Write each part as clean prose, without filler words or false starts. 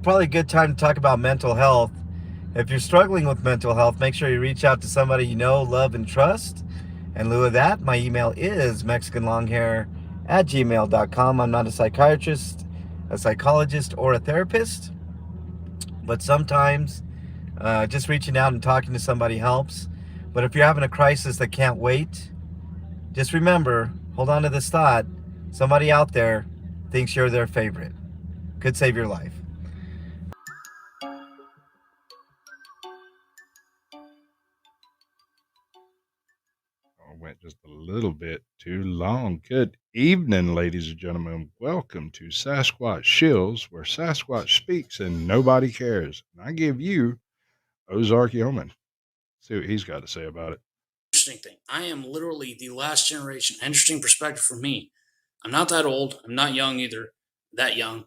probably a good time to talk about mental health. If you're struggling with mental health, make sure you reach out to somebody you know, love, and trust. In lieu of that, my email is mexicanlonghair@gmail.com. I'm not a psychiatrist, a psychologist, or a therapist, but sometimes just reaching out and talking to somebody helps. But if you're having a crisis that can't wait, just remember, hold on to this thought. Somebody out there thinks you're their favorite. Could save your life. Went just a little bit too long. Good evening, ladies and gentlemen. Welcome to Sasquatch Shills, where Sasquatch speaks and nobody cares. And I give you Ozark Yeoman. See what he's got to say about it. Interesting thing. I am literally the last generation. Interesting perspective for me. I'm not that old. I'm not young either. That young.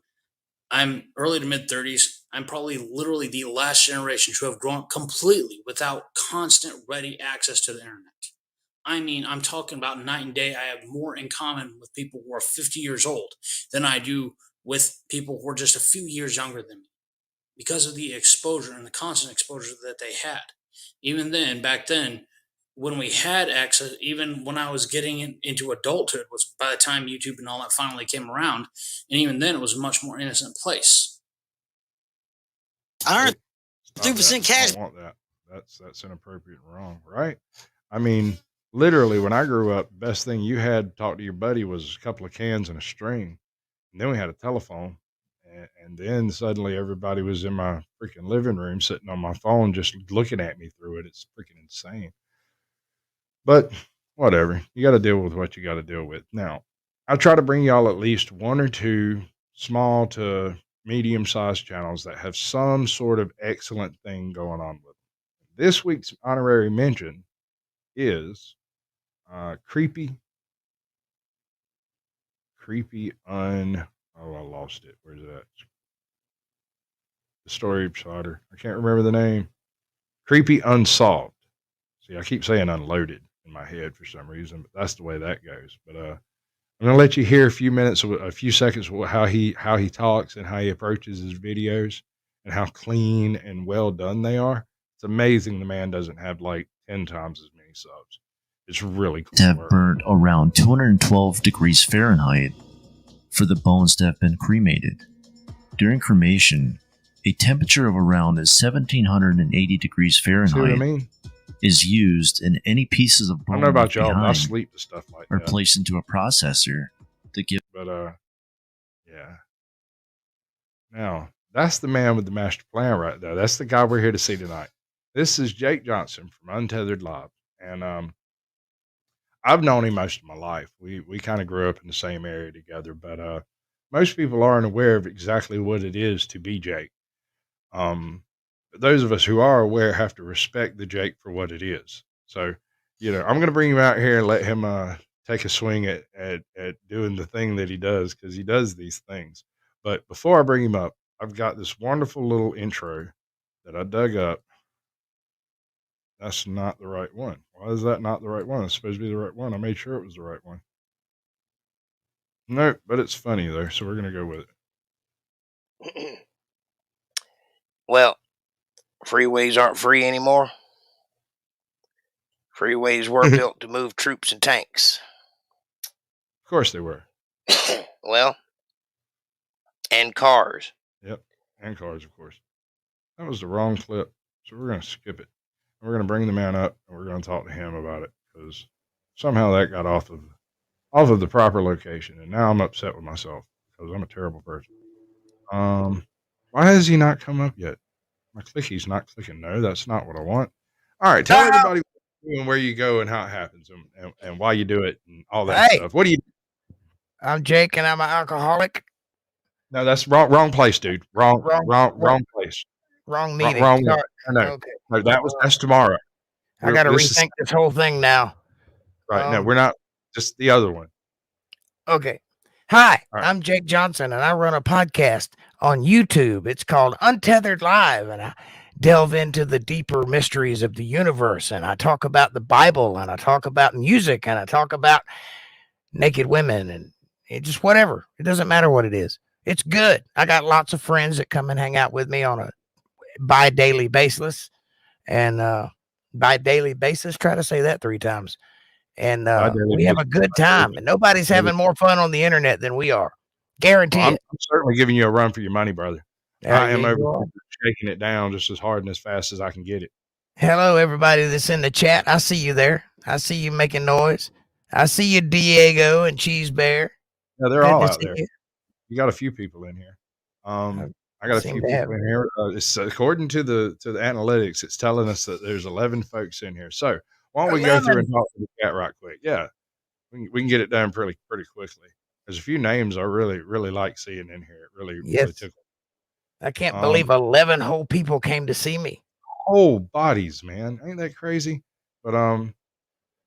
I'm early to mid 30s. I'm probably literally the last generation to have grown up completely without constant ready access to the internet. I mean, I'm talking about night and day. I have more in common with people who are 50 years old than I do with people who are just a few years younger than me because of the exposure and the constant exposure that they had. Even then, back then, when we had access, even when I was getting into adulthood, was by the time YouTube and all that finally came around, and even then, it was a much more innocent place. I earned 3% cash. I don't want that. That's inappropriate and wrong, right? I mean, literally, when I grew up, the best thing you had to talk to your buddy was a couple of cans and a string, and then we had a telephone. And then suddenly everybody was in my freaking living room sitting on my phone just looking at me through it. It's freaking insane. But whatever. You got to deal with what you got to deal with. Now, I try to bring y'all at least one or two small to medium-sized channels that have some sort of excellent thing going on with them. This week's honorary mention is Creepy. Oh, I lost it. Where's it at? The story of Sauter. I can't remember the name. Creepy Unsolved. See, I keep saying unloaded in my head for some reason, but that's the way that goes. But I'm gonna let you hear a few seconds of how he talks and how he approaches his videos and how clean and well done they are. It's amazing the man doesn't have like 10 times as many subs. It's really cool. To have burnt around 212 degrees Fahrenheit for the bones to have been cremated. During cremation, a temperature of around 1780 degrees Fahrenheit. See what I mean? Is used in any pieces of bone. I don't know about y'all, but I sleep to stuff like that. Or that. Placed into a processor to give. But yeah. Now that's the man with the master plan right there. That's the guy we're here to see tonight. This is Jake Johnson from Untethered Live, and I've known him most of my life. We kind of grew up in the same area together, but most people aren't aware of exactly what it is to be Jake. Those of us who are aware have to respect the Jake for what it is. So, I'm going to bring him out here and let him take a swing at doing the thing that he does, because he does these things. But before I bring him up, I've got this wonderful little intro that I dug up. That's not the right one. Why is that not the right one? It's supposed to be the right one. I made sure it was the right one. Nope, but it's funny though, so we're going to go with it. Well, freeways aren't free anymore. Freeways were built to move troops and tanks. Of course they were. Well, and cars. Yep, and cars, of course. That was the wrong clip, so we're going to skip it. We're going to bring the man up, and we're going to talk to him about it, because somehow that got off of the proper location, and now I'm upset with myself, because I'm a terrible person. Why has he not come up yet? My clicky's not clicking. No, that's not what I want. All right, tell everybody what you do and where you go and how it happens and why you do it and all that stuff. What do you do? I'm Jake, and I'm an alcoholic. No, that's wrong place, dude. Wrong place. Wrong meeting. Wrong. No, okay. No, that's tomorrow. I got to rethink this whole thing now. Right. No, we're not. Just the other one. Okay. Hi, right. I'm Jake Johnson, and I run a podcast on YouTube. It's called Untethered Live, and I delve into the deeper mysteries of the universe, and I talk about the Bible, and I talk about music, and I talk about naked women, and just whatever. It doesn't matter what it is. It's good. I got lots of friends that come and hang out with me on a bi-daily basis. And bi-daily basis, try to say that 3 times. And we have a good time. And nobody's having more fun on the internet than we are. Guarantee Well, it. I'm certainly giving you a run for your money, brother. I am Yeah, you over are. shaking it down just as hard and as fast as I can get it. Hello, everybody that's in the chat. I see you there. I see you making noise. I see you, Diego and Cheese Bear. Yeah, they're Good all to out see there. you. You got a few people in here. I got a seem few to have people in here. It's according to the analytics, it's telling us that there's 11 folks in here. So why don't we go through 11. and talk to the chat right quick? Yeah, we can get it done pretty quickly. There's a few names I really like seeing in here. It really Yes. tickles. I can't believe 11 whole people came to see me. Whole bodies, man. Ain't that crazy? But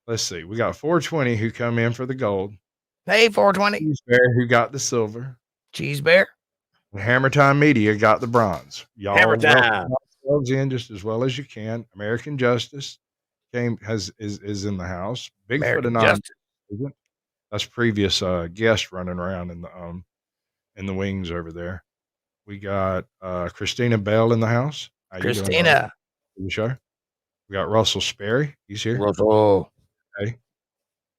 let's see. We got 420 who come in for the gold. Hey, 420. Cheese Bear who got the silver. Cheese Bear. And Hammer Time Media got the bronze. Y'all Hammer welcome Time. yourselves in just as well as you can. American Justice is in the house. Bigfoot American Anonymous Justice. isn't. That's previous guest running around in the wings over there. We got Christina Bell in the house. How you doing, Christina. the show? We got Russell Sperry. He's here. Russell. Okay.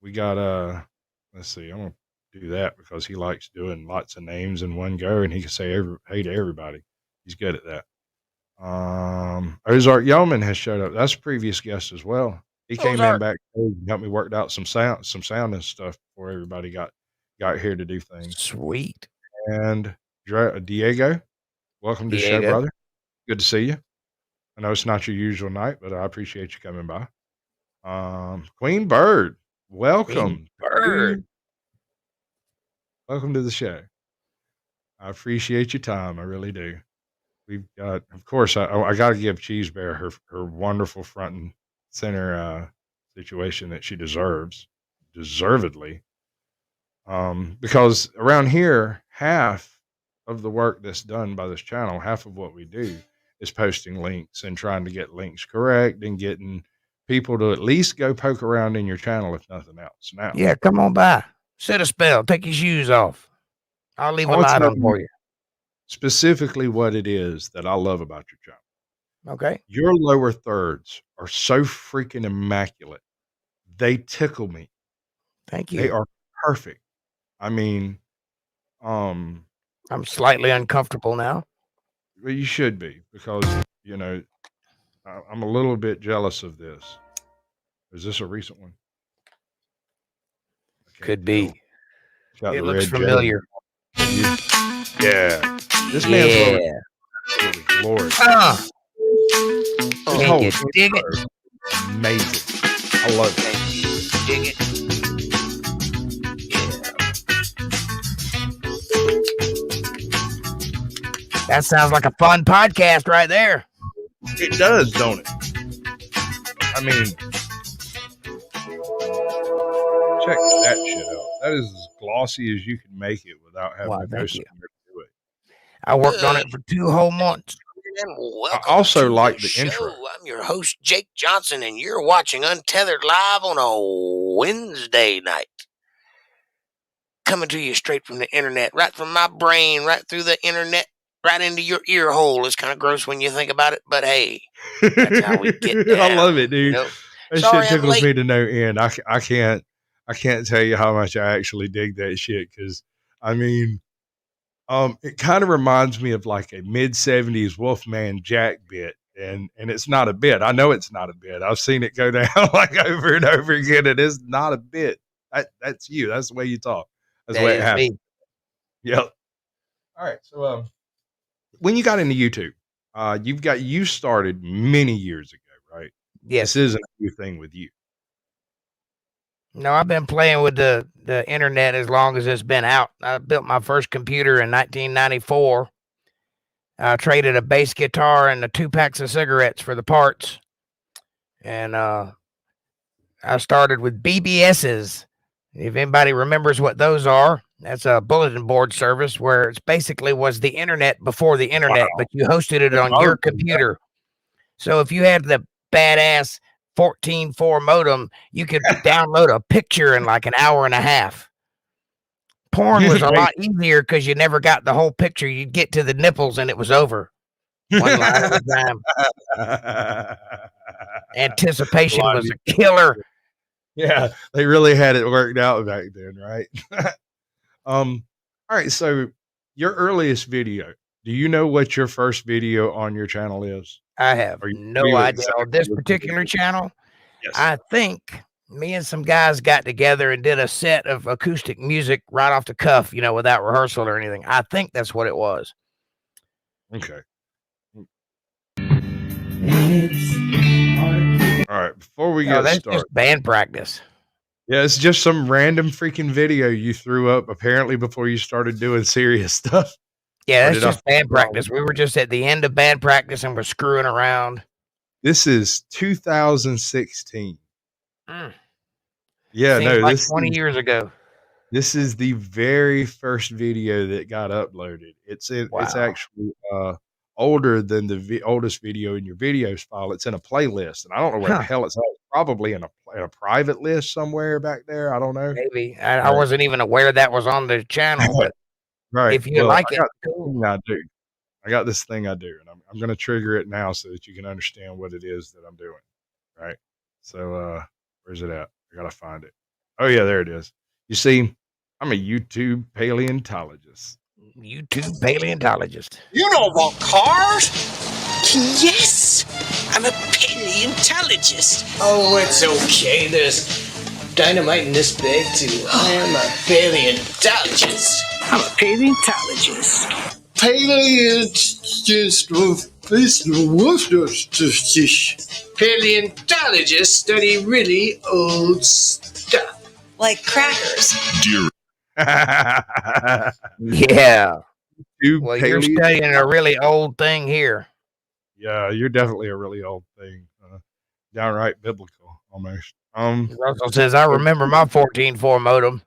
We got let's see, I'm gonna do that because he likes doing lots of names in one go and he can say hey to everybody. He's good at that. Ozark Yeoman has showed up. That's a previous guest as well. He came in backstage and helped me work out some sound and stuff before everybody got here to do things. Sweet. And Diego, welcome to the show, brother. Good to see you. I know it's not your usual night, but I appreciate you coming by. Queen Bird, welcome. Bird. Welcome to the show. I appreciate your time. I really do. We've got, of course, I got to give Cheese Bear her wonderful front and center situation that she deservedly. Because around here, half of the work that's done by this channel, half of what we do is posting links and trying to get links correct and getting people to at least go poke around in your channel, if nothing else. Now, yeah, come on by. Sit a spell. Take your shoes off. I'll leave a light on for you. Specifically, what it is that I love about your channel. Okay. Your lower thirds are so freaking immaculate. They tickle me. Thank you. They are perfect. I mean, I'm slightly uncomfortable now. Well, you should be because, you know, I'm a little bit jealous of this. Is this a recent one? Could be. Got It the looks red familiar. Yeah. This man's lower absolutely glorious. Can you dig it? Amazing. I love it. Can you dig it? Yeah. That sounds like a fun podcast right there. It does, don't it? I mean, check that shit out. That is as glossy as you can make it without having to go somewhere to do it. I worked on it for 2 whole months. And I also like the show. intro. I'm your host, Jake Johnson, and you're watching Untethered Live on a Wednesday night. Coming to you straight from the internet, right from my brain, right through the internet, right into your ear hole. It's kind of gross when you think about it, but hey, that's how we get down. I love it, dude. You know? That shit tickles me to no end. I can't tell you how much I actually dig that shit because, I mean, it kind of reminds me of like a mid-70s Wolfman Jack bit, and it's not a bit. I know it's not a bit. I've seen it go down like over and over again. It is not a bit. That's you. That's the way you talk. That's the way it happens. Me. Yep. All right. So, when you got into YouTube, you started many years ago, right? Yes. This isn't a new thing with you. No, I've been playing with the internet as long as it's been out. I built my first computer in 1994. I traded a bass guitar and 2 packs of cigarettes for the parts. And I started with BBSs. If anybody remembers what those are, that's a bulletin board service where it's basically was the internet before the internet, but you hosted it on your computer. So if you had the badass 14.4 modem, you could download a picture in like an hour and a half. porn was a lot easier because you never got the whole picture. You'd get to the nipples and it was over. One line at a time. Anticipation was a killer. Yeah, they really had it worked out back then, right? All right, so your earliest video. Do you know what your first video on your channel is? I have no idea. On this particular channel, yes. I think me and some guys got together and did a set of acoustic music right off the cuff, without rehearsal or anything. I think that's what it was. Okay. All right, before we get started. Just band practice. Yeah, it's just some random freaking video you threw up apparently before you started doing serious stuff. Yeah, that's just band practice. We were just at the end of band practice and we're screwing around. This is 2016. Yeah, seems like 20 years ago. This is the very first video that got uploaded. It's actually older than the oldest video in your videos file. It's in a playlist, and I don't know where the hell it's at. It's probably in a private list somewhere back there. I don't know. Maybe I wasn't even aware that was on the channel. But right, if you like it, I do. I got this thing I do, and I'm going to trigger it now so that you can understand what it is that I'm doing. Right. So where's it at? I got to find it. Oh yeah, there it is. You see, I'm a YouTube paleontologist. YouTube paleontologist. You know about cars? Yes, I'm a paleontologist. Oh, it's okay. There's dynamite in this bag too. I am a paleontologist. I'm a paleontologist. Paleontologists study really old stuff. Like crackers. Deer. Yeah. Well, you're studying a really old thing here. Yeah, you're definitely a really old thing. Downright biblical, almost. Russell says, I remember my 14.4 modem.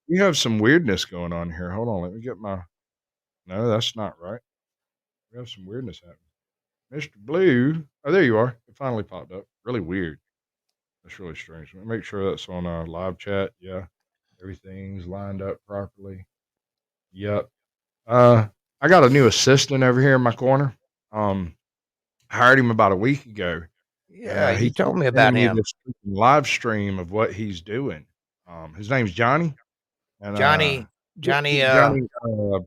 You have some weirdness going on here. Hold on, let me get my... No, that's not right. We have some weirdness happening. Mr. Blue. Oh, there you are. It finally popped up. Really weird. That's really strange. Let me make sure that's on live chat. Yeah. Everything's lined up properly. Yep. I got a new assistant over here in my corner. I hired him about a week ago. Yeah, he told me about him. This live stream of what he's doing. His name's Johnny. And, Johnny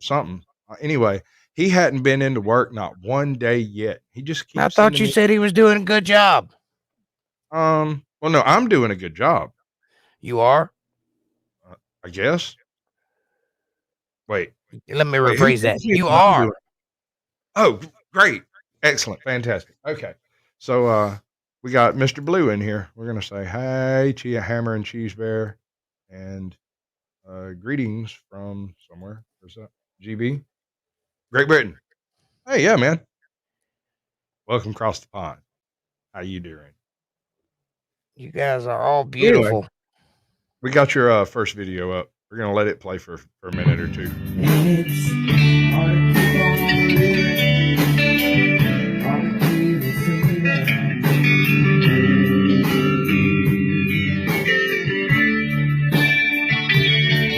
something. Anyway, he hadn't been into work not one day yet. He just keeps. I thought you said he was doing a good job. Well, no, I'm doing a good job. You are? I guess. Wait. Let me rephrase that. You are. Oh, great. Excellent. Fantastic. Okay. So we got Mr. Blue in here. We're going to say, hey, Hammer and Cheese Bear. And greetings from somewhere. Where's that? GB? Great Britain. Hey, yeah, man. Welcome across the pond. How you doing? You guys are all beautiful. Anyway, we got your first video up. We're going to let it play for a minute or two.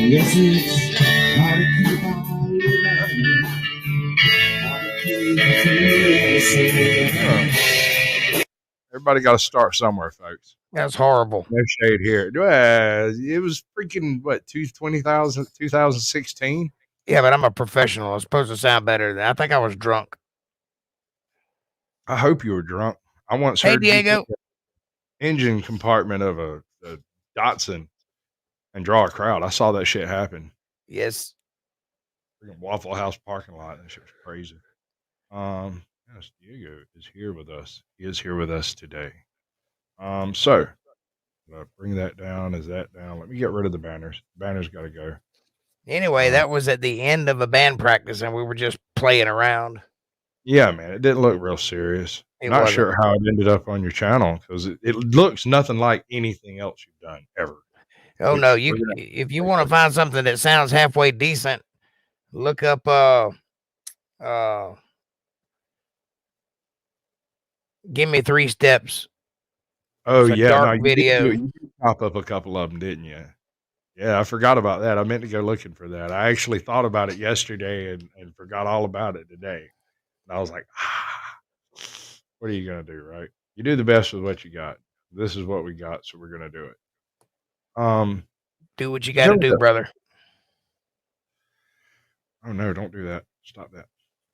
Yes, it's hard to keep on living. Everybody got to start somewhere, folks. That's horrible. No shade here. It was freaking, 2016? Yeah, but I'm a professional. It's supposed to sound better than I think I was drunk. I hope you were drunk. I once heard Diego. Engine compartment of a Datsun and draw a crowd. I saw that shit happen. Yes. Freaking Waffle House parking lot. That shit was crazy. Yes, Diego is here with us. He is here with us today. So bring that down. Is that down? Let me get rid of the banners. Banners got to go. Anyway, that was at the end of a band practice, and we were just playing around. Yeah, man, it didn't look real serious. Not sure how it ended up on your channel because it looks nothing like anything else you've done ever. Oh no, if you want to find something that sounds halfway decent, look up Give Me 3 Steps. Oh yeah, video. You pop up a couple of them, didn't you? Yeah, I forgot about that. I meant to go looking for that. I actually thought about it yesterday and forgot all about it today. And I was like, what are you going to do, right? You do the best with what you got. This is what we got, so we're going to do it. Do what you got to do, brother. Oh no, don't do that. Stop that.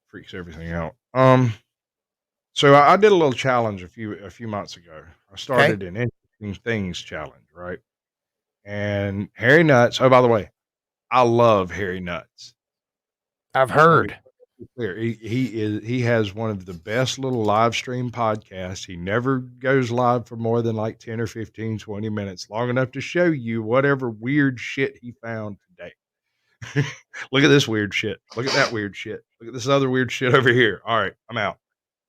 Freaks everything out. So I did a little challenge a few months ago. I started an interesting things challenge, right? And Harry Nuts. Oh, by the way, I love Harry Nuts. I've heard. Clear. He has one of the best little live stream podcasts. He never goes live for more than like 10 or 15, 20 minutes, long enough to show you whatever weird shit he found today. Look at this weird shit. Look at that weird shit. Look at this other weird shit over here. All right, I'm out.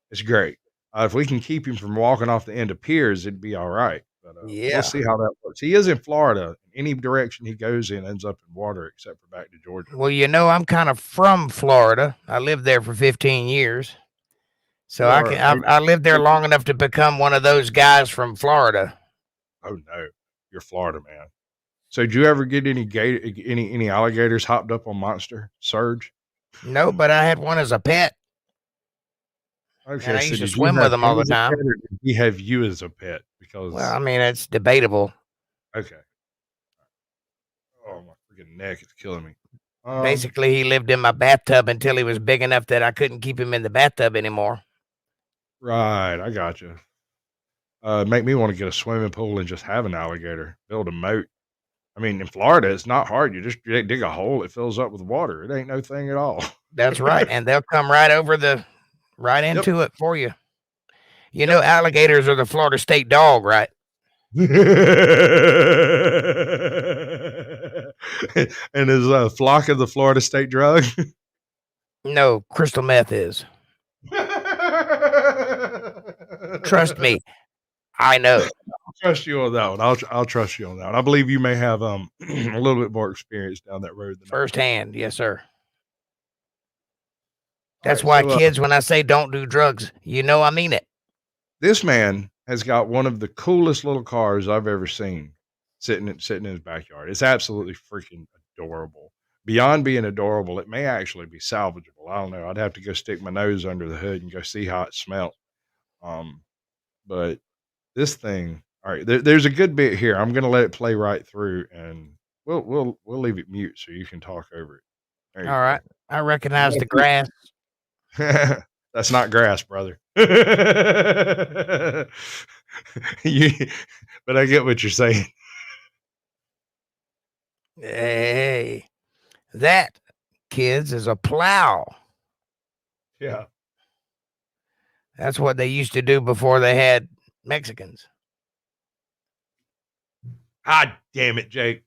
It's great. If we can keep him from walking off the end of piers, it'd be all right. But we'll see how that works. He is in Florida. Any direction he goes in ends up in water, except for back to Georgia. Well, I'm kind of from Florida. I lived there for 15 years. So I lived there long enough to become one of those guys from Florida. Oh no, you're Florida, man. So did you ever get any alligators hopped up on Monster Surge? No, but I had one as a pet. Okay, and I used to swim with them all the time. We have you as a pet because. Well, I mean, it's debatable. Okay. Oh, my freaking neck is killing me. Basically, he lived in my bathtub until he was big enough that I couldn't keep him in the bathtub anymore. Right, I got you. Make me want to get a swimming pool and just have an alligator, build a moat. I mean, in Florida, it's not hard. You just dig a hole, it fills up with water. It ain't no thing at all. That's right, and they'll come right into it for you. You know, alligators are the Florida state dog, right? And is Flock of the Florida state drug? No, crystal meth is. Trust me, I know. I'll trust you on that one. I'll trust you on that one. I believe you may have a little bit more experience down that road than firsthand. Yes, sir. That's why, kids, when I say don't do drugs, I mean it. This man has got one of the coolest little cars I've ever seen sitting in his backyard. It's absolutely freaking adorable. Beyond being adorable, it may actually be salvageable. I don't know. I'd have to go stick my nose under the hood and go see how it smelled. But this thing, all right, there's a good bit here. I'm going to let it play right through, and we'll leave it mute so you can talk over it. All right. I recognize the grass. That's not grass, brother. But I get what you're saying. Hey, that, kids, is a plow. Yeah. That's what they used to do before they had Mexicans. God damn it, Jake.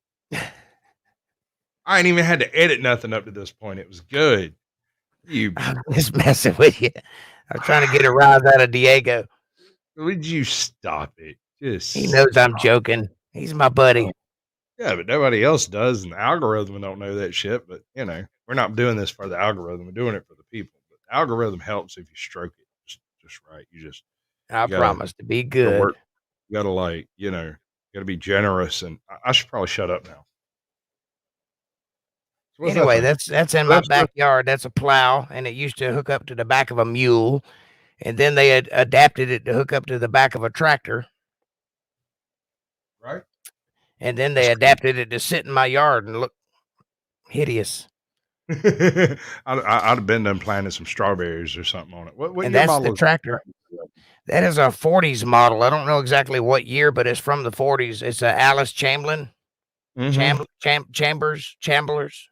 I ain't even had to edit nothing up to this point. It was good. I'm just messing with you. I'm trying to get a rise out of Diego. Would you stop it? He knows I'm joking. He's my buddy. Yeah, but nobody else does, and the algorithm don't know that shit. But we're not doing this for the algorithm. We're doing it for the people. But the algorithm helps if you stroke it just right. I promise to be good. You gotta gotta be generous, and I should probably shut up now. So anyway, that's in my backyard. That's a plow, and it used to hook up to the back of a mule, and then they had adapted it to hook up to the back of a tractor. Right. And then they adapted it to sit in my yard and look hideous. I'd have been done planting some strawberries or something on it. What and that's the tractor. That is a 40s model. I don't know exactly what year, but it's from the 40s. It's a Alice Chamberlain. Chambers,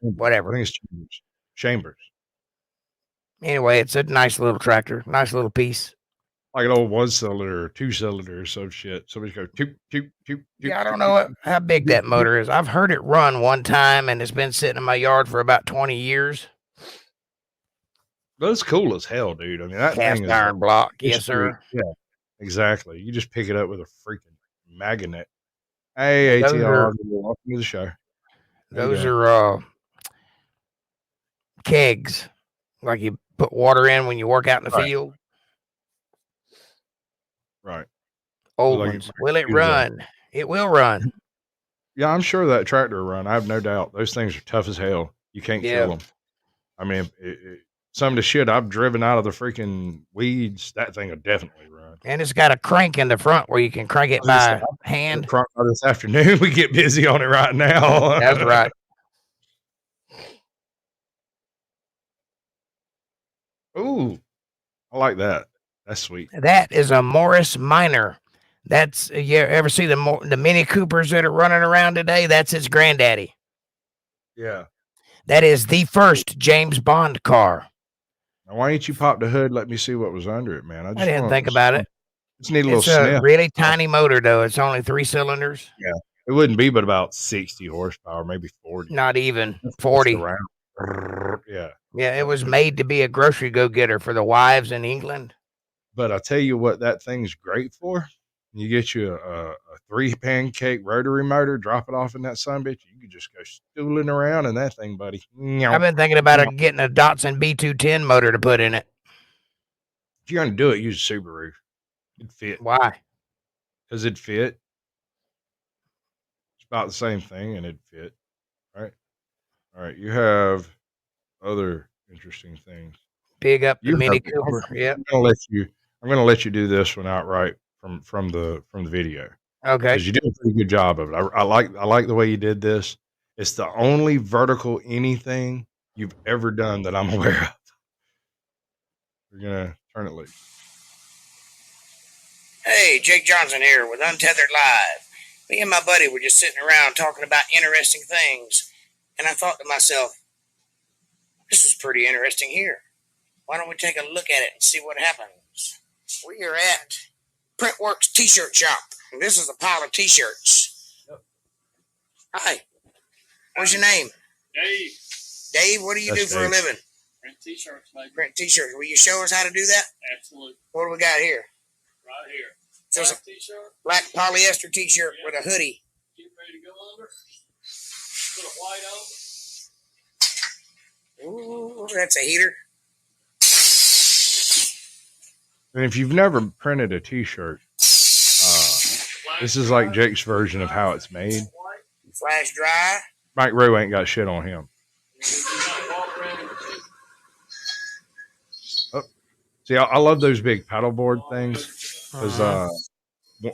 whatever. I think it's Chambers. Anyway, it's a nice little tractor, nice little piece. Like an old 1-cylinder or 2-cylinder or some shit. Somebody's go toot, toot, toot. Yeah, I don't know how big that motor is. I've heard it run one time, and it's been sitting in my yard for about 20 years. That's cool as hell, dude. I mean, that cast thing is iron block. Yes, sir. Yeah, exactly. You just pick it up with a freaking magnet. Hey, ATR, welcome to the show. Those are kegs, like you put water in when you work out in the field. Right. Old ones. Will it run? It will run. Yeah, I'm sure that tractor will run. I have no doubt. Those things are tough as hell. You can't Yeah. kill them. I mean, some of the shit I've driven out of the freaking weeds, that thing will definitely run. And it's got a crank in the front where you can crank it by hand. This afternoon, we get busy on it right now. That's right. Ooh, I like that. That's sweet. That is a Morris Minor. That's you ever see the Mini Coopers that are running around today? That's its granddaddy. Yeah. That is the first James Bond car. Now, why didn't you pop the hood? Let me see what was under it, man. I didn't think about it. Just need a little It's sniff. a really tiny motor, though. It's only 3 cylinders. Yeah, it wouldn't be but about 60 horsepower, maybe 40. Not even 40. Yeah. Yeah, it was made to be a grocery go-getter for the wives in England. But I tell you what, that thing's great for. You get you a 3-pancake rotary motor, drop it off in that sumbitch. You can just go stooling around in that thing, buddy. I've been thinking about getting a Datsun B210 motor to put in it. If you're going to do it, use a Subaru. It'd fit. Why? Because it'd fit. It's about the same thing, and it'd fit. Right? All right. You have other interesting things. Big up the Mini Cooper. Yeah. I'm gonna let you do this one outright from the video. Okay. Because you did a pretty good job of it. I like the way you did this. It's the only vertical anything you've ever done that I'm aware of. We're gonna turn it loose. Hey, Jake Johnson here with Untethered Live. Me and my buddy were just sitting around talking about interesting things, and I thought to myself, this is pretty interesting here. Why don't we take a look at it and see what happens? We are at Printworks T-shirt shop. And this is a pile of T-shirts. Yep. Hi. What's your name? Dave. Dave, what do you do for a living? Print T-shirts, maybe. Print T-shirts. Will you show us how to do that? Absolutely. What do we got here? Right here. There's Black a T-shirt. black polyester T-shirt with a hoodie. Get ready to go under. Put a white on. Ooh, that's a heater. And if you've never printed a T-shirt, this is like Jake's version of how it's made. Flash dry. Mike Rowe ain't got shit on him. Oh, see, I love those big paddleboard things because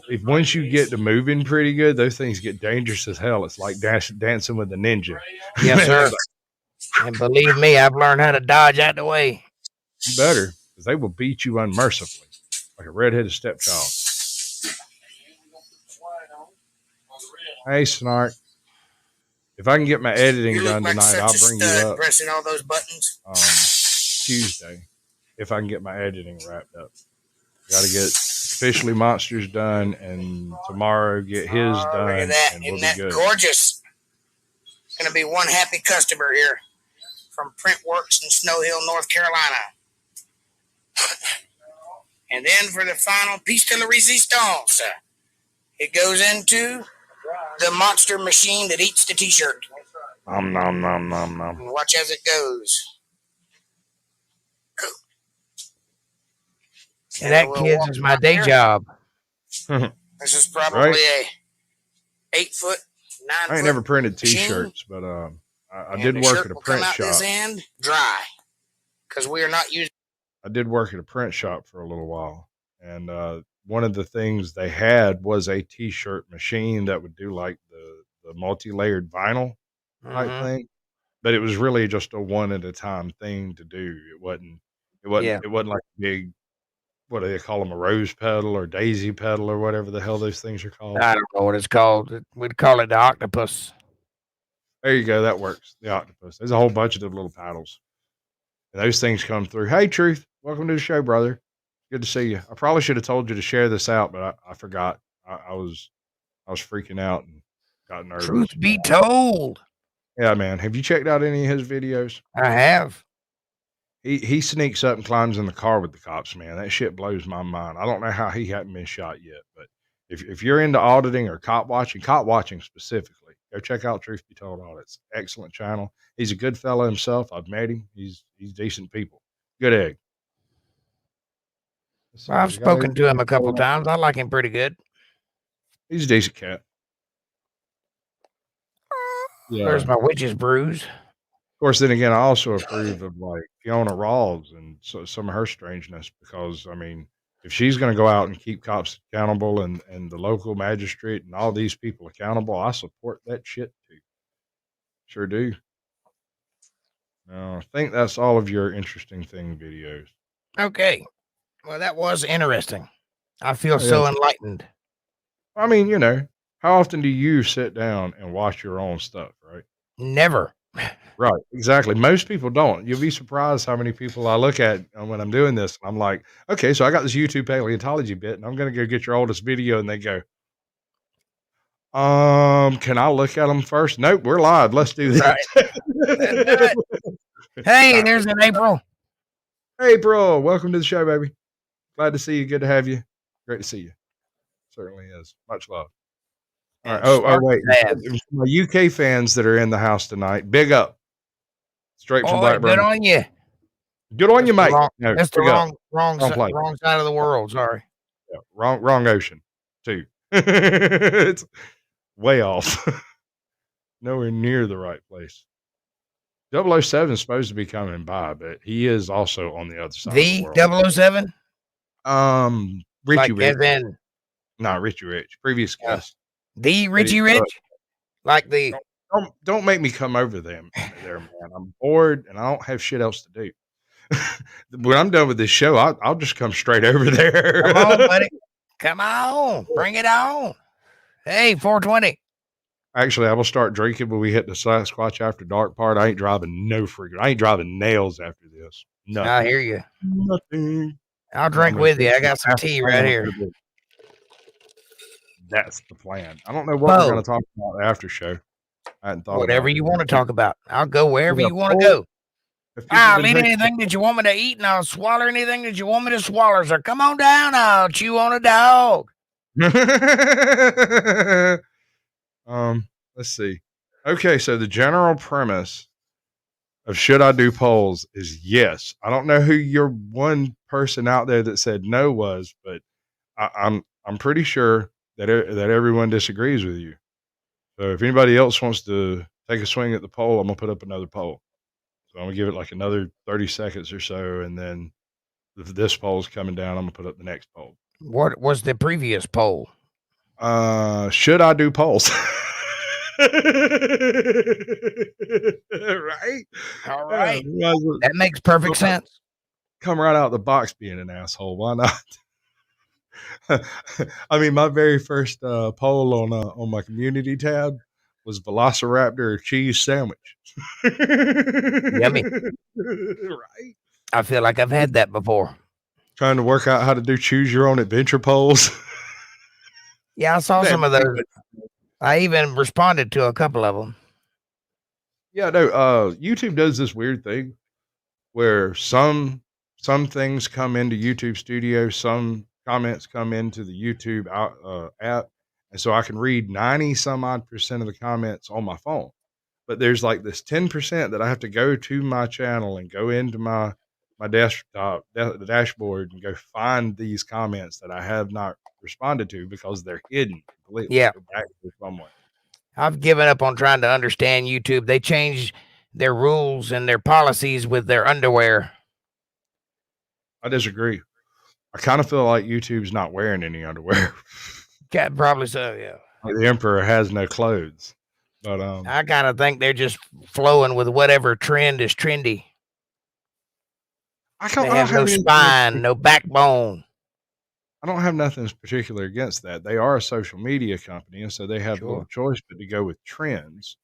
if once you get to moving pretty good, those things get dangerous as hell. It's like dancing with a ninja. Yes, sir. And believe me, I've learned how to dodge out the way. You better, because they will beat you unmercifully, like a redheaded stepchild. Hey, Snark. If I can get my editing done tonight, I'll bring you up. Pressing all those buttons. Tuesday, if I can get my editing wrapped up. Got to get Officially Monsters done, and tomorrow get his done. Look at that. And Isn't we'll be that good. gorgeous? Going to be one happy customer here from Printworks in Snow Hill, North Carolina. And then for the final piece de la resistance, it goes into the monster machine that eats the T-shirt. Nom, nom, nom, nom, nom. And watch as it goes. And that, kids, is my day job. This is probably a 8-foot, 9-foot. I ain't never printed machine. T-shirts, but I did work at a print shop. This end dry, because we are not using. I did work at a print shop for a little while, and one of the things they had was a T-shirt machine that would do like the multi-layered vinyl type thing, but it was really just a one at a time thing to do. It wasn't like a big, what do they call them, a rose petal or daisy petal or whatever the hell those things are called. I don't know what it's called. We'd call it the octopus. There you go. That works. The octopus. There's a whole bunch of them little paddles. And those things come through. Hey, Truth. Welcome to the show, brother. Good to see you. I probably should have told you to share this out, but I forgot. I was freaking out and got nervous. Truth be told. Yeah, man. Have you checked out any of his videos? I have. He sneaks up and climbs in the car with the cops, man. That shit blows my mind. I don't know how he hadn't been shot yet, but if you're into auditing or cop watching specifically, go check out Truth Be Told Audits. Excellent channel. He's a good fellow himself. I've met him. He's decent people. Good egg. Well, I've spoken to him a couple of times. I like him pretty good. He's a decent cat. There's my witch's brews. Of course, then again, I also approve of like Fiona Rawls and some of her strangeness because I mean, if she's going to go out and keep cops accountable and the local magistrate and all these people accountable, I support that shit too. Sure do. I think that's all of your interesting thing videos. Okay. Well, that was interesting. I feel so enlightened. I mean, how often do you sit down and watch your own stuff, right? Never. Right, exactly. Most people don't. You'll be surprised how many people I look at when I'm doing this. I'm like, okay, so I got this YouTube paleontology bit, and I'm going to go get your oldest video, and they go, can I look at them first? Nope, we're live. Let's do this. Right. Let's do it. Hey, there's an April. Hey, April, welcome to the show, baby. Glad to see you. Good to have you. Great to see you. Certainly is. Much love. All right. Oh, wait. My UK fans that are in the house tonight, big up. Straight from Blackburn. Good on you. Good on you, mate. That's the wrong side of the world. Sorry. Yeah, wrong ocean, too. It's way off. Nowhere near the right place. 007 is supposed to be coming by, but he is also on the other side of the world. 007? Richie Rich. Then, not Richie Rich. Previous guest. The Richie Rich? Like the... Don't make me come over there, man. I'm bored, and I don't have shit else to do. When I'm done with this show, I'll just come straight over there. Come on, buddy. Come on. Bring it on. Hey, 420. Actually, I will start drinking when we hit the Sasquatch After Dark part. I ain't driving I ain't driving nails after this. Nothing. I hear you. Nothing. I'll drink with you. I got some tea right here. That's the plan. I don't know what we're going to talk about after show. I hadn't thought whatever you want to talk about. I'll go wherever you want to go. I'll eat anything that you want me to eat, and I'll swallow anything that you want me to swallow. So come on down. I'll chew on a dog. Let's see. Okay, so the general premise of should I do polls is yes. I don't know who your one person out there that said no was, but I'm pretty sure that everyone disagrees with you. So if anybody else wants to take a swing at the poll, I'm gonna put up another poll. So I'm gonna give it like another 30 seconds or so, and then if this poll's coming down, I'm gonna put up the next poll. What was the previous poll? Should I do polls? Right? All right. That makes perfect sense. Come right out of the box being an asshole. Why not? I mean, my very first poll on my community tab was Velociraptor or cheese sandwich. Yummy. Right? I feel like I've had that before. Trying to work out how to do choose your own adventure polls. Yeah, I saw some of those. I even responded to a couple of them. Yeah, no, YouTube does this weird thing where some things come into YouTube Studio, some comments come into the YouTube app, and so I can read 90 some odd percent of the comments on my phone. But there's like this 10% that I have to go to my channel and go into my desktop, the dashboard, and go find these comments that I have not responded to because they're hidden completely. Yeah. Somewhere. I've given up on trying to understand YouTube. They change their rules and their policies with their underwear. I disagree. I kind of feel like YouTube's not wearing any underwear. Probably so, yeah. Like the emperor has no clothes. But I kind of think they're just flowing with whatever trend is trendy. They have no spine, no backbone. I don't have nothing particular against that. They are a social media company, and so they have little choice but to go with trends.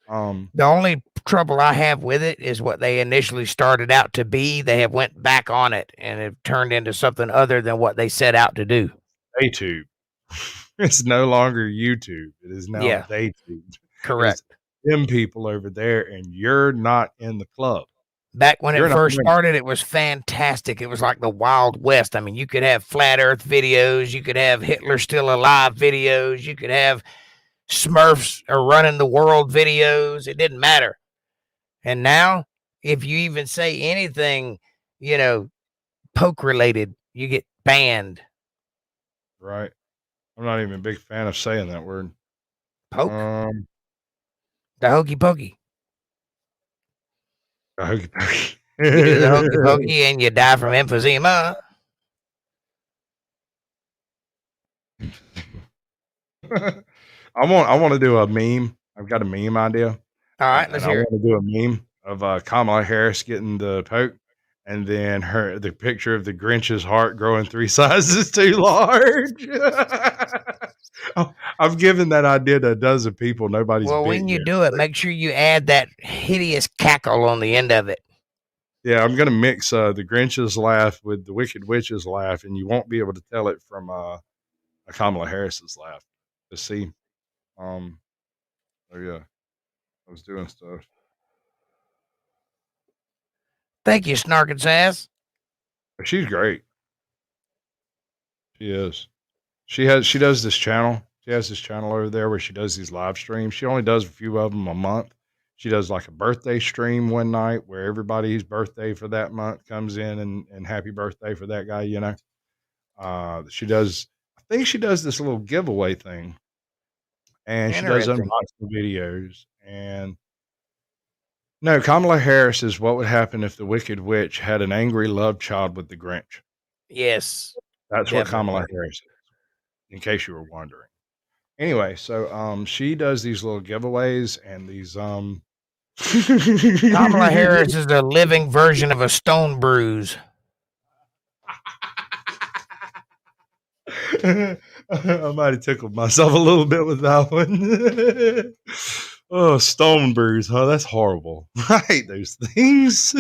The only trouble I have with it is what they initially started out to be. They have went back on it and have turned into something other than what they set out to do. Daytube. It's no longer YouTube. It is now Daytube. Correct. Them people over there, and you're not in the club. Back when it first started, it was fantastic. It was like the Wild West. I mean, you could have flat earth videos. You could have Hitler still alive videos. You could have Smurfs are running the world videos. It didn't matter. And now, if you even say anything, poke related, you get banned. Right. I'm not even a big fan of saying that word. Poke? The hokey pokey. The hokey pokey. You do the hokey pokey and you die from emphysema. I want to do a meme. I've got a meme idea. All right, let's hear it. I want to do a meme of Kamala Harris getting the poke, and then the picture of the Grinch's heart growing 3 sizes too large. I've given that idea to a dozen people. Nobody's. Well, when you do it, make sure you add that hideous cackle on the end of it. Yeah, I'm gonna mix the Grinch's laugh with the Wicked Witch's laugh, and you won't be able to tell it from Kamala Harris's laugh. To see, oh yeah, I was doing stuff. Thank you, Snarkin' Sass. She's great. She is. She does this channel. She has this channel over there where she does these live streams. She only does a few of them a month. She does like a birthday stream one night where everybody's birthday for that month comes in and happy birthday for that guy, you know. I think she does this little giveaway thing. And she does unboxing videos. And no, Kamala Harris is what would happen if the Wicked Witch had an angry love child with the Grinch. Yes. That's definitely what Kamala Harris is, in case you were wondering. Anyway, so she does these little giveaways and these Kamala Harris is a living version of a stone bruise. I might have tickled myself a little bit with that one. Oh, stone bruise, huh? That's horrible. I hate those things.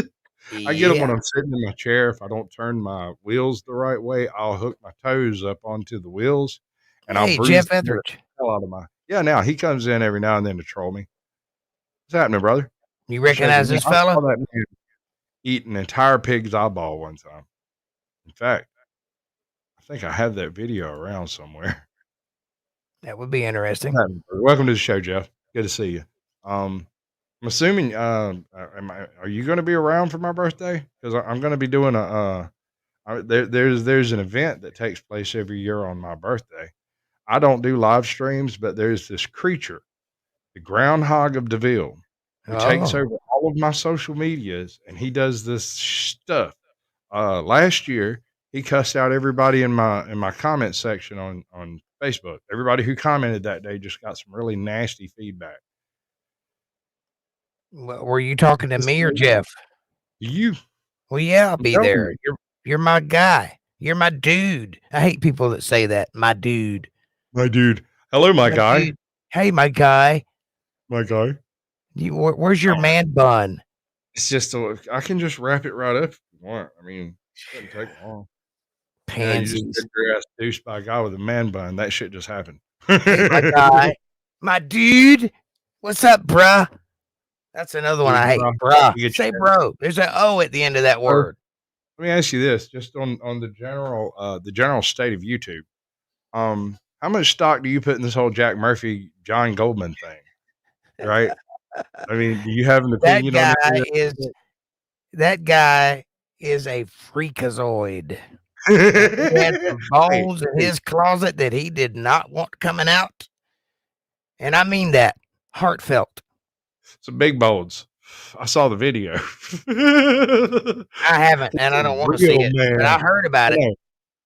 I get them when I'm sitting in my chair. If I don't turn my wheels the right way, I'll hook my toes up onto the wheels, and I'll bruise Jeff the Etheridge. hell out of my. Yeah, now he comes in every now and then to troll me. What's happening, brother? You recognize this fella? I saw that man eat an entire pig's eyeball one time. In fact, I think I have that video around somewhere. That would be interesting. Welcome to the show, Jeff. Good to see you. I'm assuming, are you going to be around for my birthday? Because I'm going to be doing there's an event that takes place every year on my birthday. I don't do live streams, but there's this creature, the groundhog of DeVille, who takes over all of my social medias, and he does this stuff. Last year, he cussed out everybody in my comment section on Facebook. Everybody who commented that day just got some really nasty feedback. Were you talking to me or Jeff? You. Well, yeah, I'll be there. You're my guy. You're my dude. I hate people that say that. My dude. My dude. Hello, my guy. Dude. Hey, my guy. My guy. Where's your man bun? It's just I can just wrap it right up if you want. I mean, it doesn't take long. Pansies. Yeah, you just get your ass douched by a guy with a man bun. That shit just happened. Hey, my guy. My dude. What's up, bruh? That's another one I hate. Bruh. Say bro. There's an O at the end of that word. Let me ask you this, just on the general state of YouTube. How much stock do you put in this whole Jack Murphy, John Goldman thing? Right? I mean, do you have an opinion on that? That guy is a freakazoid. He had some bones in his closet that he did not want coming out. And I mean that. Heartfelt. Some big bones. I saw the video. I haven't, and I don't want to see it. Man. But I heard about it.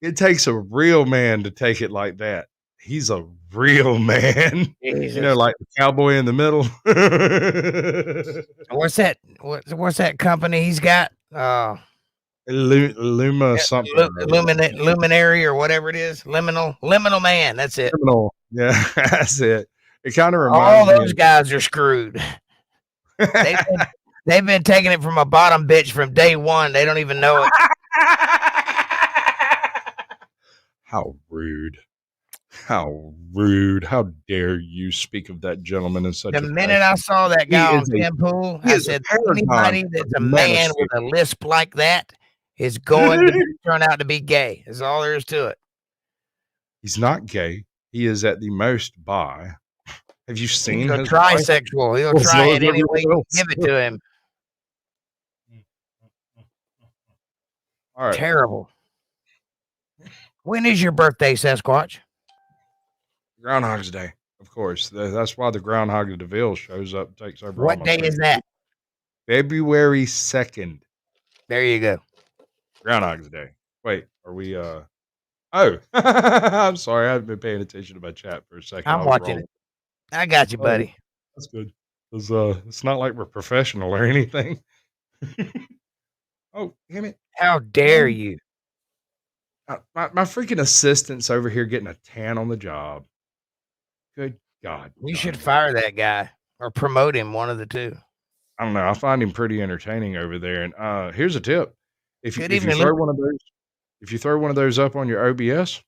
It takes a real man to take it like that. He's a real man. Jesus. You know, like the cowboy in the middle. What's that? What's that company he's got? Luma something. Luminary or whatever it is. Liminal man. That's it. Liminal. Yeah, that's it. It kind of reminds me. All those guys are screwed. They've been taking it from a bottom bitch from day one. They don't even know it. How rude. How rude. How dare you speak of that gentleman in such a The minute I saw that guy on Tim Pool, I said, anybody that's a man with a lisp like that is going to turn out to be gay. Is all there is to it. He's not gay. He is at the most bi. Have you seen his trisexual? He'll try it any way you give it to him. All right. Terrible. When is your birthday, Sasquatch? Groundhog's Day, Of course, that's why the Groundhog of DeVille shows up and takes over all What my day sleep. is that? February 2nd, There you go. Groundhog's Day. Wait, are we? Oh, I'm sorry. I haven't been paying attention to my chat for a second. I'm watching it. I got you, Oh, buddy. that's good. It's not like we're professional or anything. Oh, damn it. How dare you? My freaking assistant's over here getting a tan on the job. Good God. You John. should fire that guy or promote him, one of the two. I don't know. I find him pretty entertaining over there. And here's a tip: if Good you evening, throw Luke. one of those up on your OBS,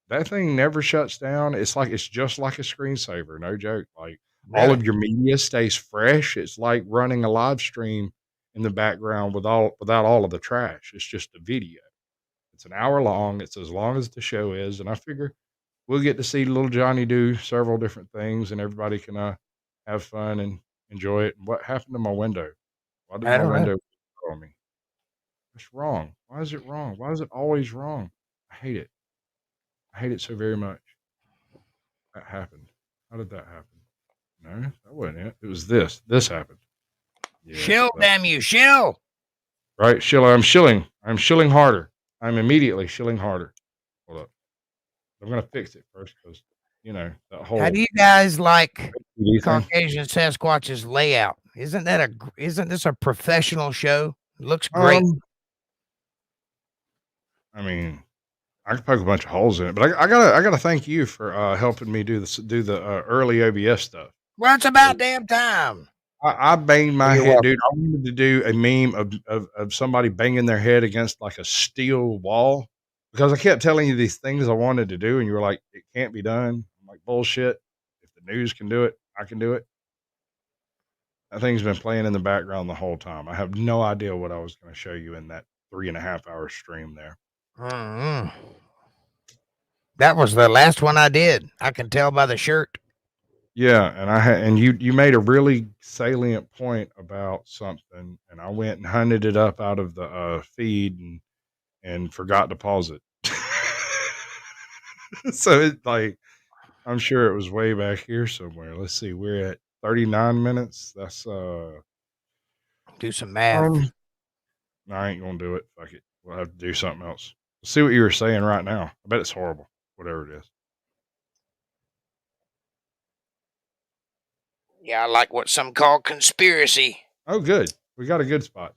that thing never shuts down. It's just like a screensaver. No joke. Like all of your media stays fresh. It's like running a live stream in the background without all of the trash. It's just a video. It's an hour long. It's as long as the show is, and I figure we'll get to see little Johnny do several different things, and everybody can have fun and enjoy it. And what happened to my window? Why did I my don't know. window on me? It's wrong. Why is it wrong? Why is it always wrong? I hate it. I hate it so very much. That happened. How did that happen? No, that wasn't it. It was this. This happened. Yeah, Shill, damn you, shill. right, shill. I'm shilling. I'm shilling harder. I'm immediately shilling harder. Hold up. I'm gonna fix it first because that whole. How do you guys like thing. Caucasian Sasquatch's layout? Isn't this a professional show? It looks great. I mean, I could poke a bunch of holes in it, but I gotta thank you for helping me do the early OBS stuff. Well, it's about damn time. I banged my You're head, welcome. dude. I wanted to do a meme of somebody banging their head against like a steel wall because I kept telling you these things I wanted to do, and you were like, "It can't be done." I'm like, "Bullshit! If the news can do it, I can do it." That thing's been playing in the background the whole time. I have no idea what I was going to show you in that 3.5-hour stream there. Mm-hmm. That was the last one I did. I can tell by the shirt. Yeah, and you made a really salient point about something, and I went and hunted it up out of the feed and forgot to pause it. So it's like I'm sure it was way back here somewhere. Let's see, we're at 39 minutes. That's do some math. No, I ain't gonna do it. Fuck it. We'll have to do something else. Let's see what you were saying right now. I bet it's horrible, whatever it is. Yeah, I like what some call conspiracy. Oh, good. We got a good spot.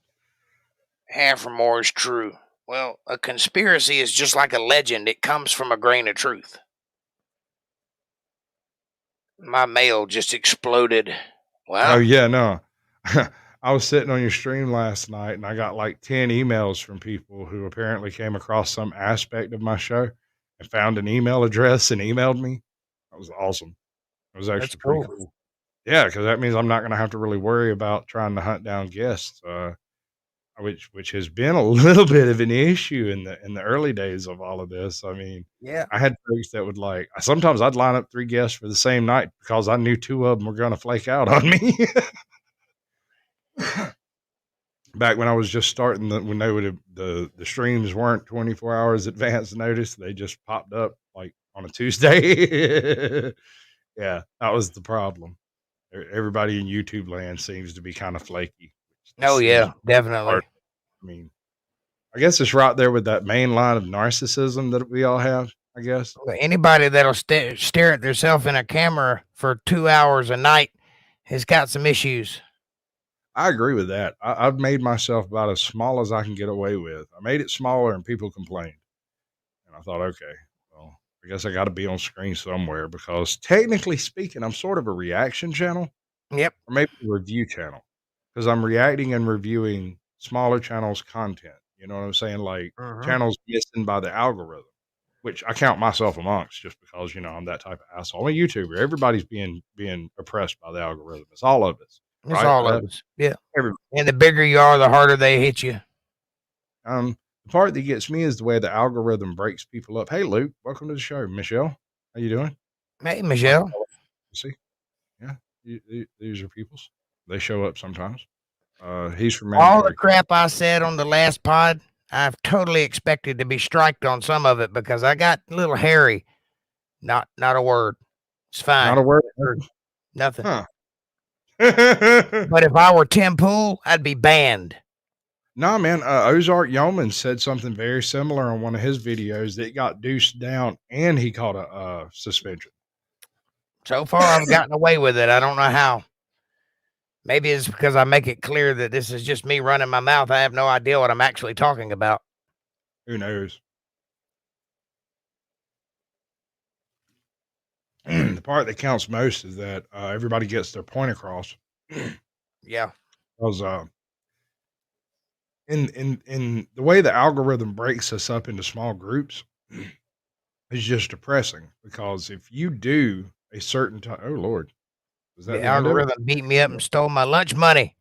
Half or more is true. Well, a conspiracy is just like a legend. It comes from a grain of truth. My mail just exploded. Wow. Oh, yeah, no. I was sitting on your stream last night and I got like 10 emails from people who apparently came across some aspect of my show and found an email address and emailed me. That was awesome. It was actually pretty cool. Yeah, because that means I'm not going to have to really worry about trying to hunt down guests, which has been a little bit of an issue in the early days of all of this. I mean, yeah, I had folks that would sometimes I'd line up 3 guests for the same night because I knew 2 of them were going to flake out on me. Back when I was just starting, when they would the streams weren't 24 hours advance notice, they just popped up like on a Tuesday. Yeah, that was the problem. Everybody in YouTube land seems to be kind of flaky. Oh yeah, definitely. I mean, I guess it's right there with that main line of narcissism that we all have, I guess. Anybody that'll stare at themselves in a camera for 2 hours a night has got some issues. I agree with that. I've made myself about as small as I can get away with. I made it smaller and people complained. And I thought, okay, well, I guess I got to be on screen somewhere because technically speaking, I'm sort of a reaction channel. Yep. Or maybe a review channel because I'm reacting and reviewing smaller channels' content. You know what I'm saying? Like channels missing by the algorithm, which I count myself amongst just because, I'm that type of asshole. I'm a YouTuber. Everybody's being oppressed by the algorithm. It's all of us. It's all of us. Yeah. Everybody. And the bigger you are, the harder they hit you. The part that gets me is the way the algorithm breaks people up. Hey, Luke, welcome to the show. Michelle, how you doing? Hey, Michelle. See? Yeah. These are peoples. They show up sometimes. He's from all the crap I said on the last pod. I've totally expected to be striked on some of it because I got a little hairy. Not a word. It's fine. Not a word. Nothing. Huh. But if I were Tim Pool, I'd be banned. Nah, man. Ozark Yeoman said something very similar on one of his videos that got deuced down, and he caught a suspension. So far, I've gotten away with it. I don't know how. Maybe it's because I make it clear that this is just me running my mouth. I have no idea what I'm actually talking about. Who knows? The part that counts most is that everybody gets their point across. Yeah. Because in the way the algorithm breaks us up into small groups is just depressing. Because if you do a certain time, oh Lord, is that The the end of it? algorithm beat me up and stole my lunch money.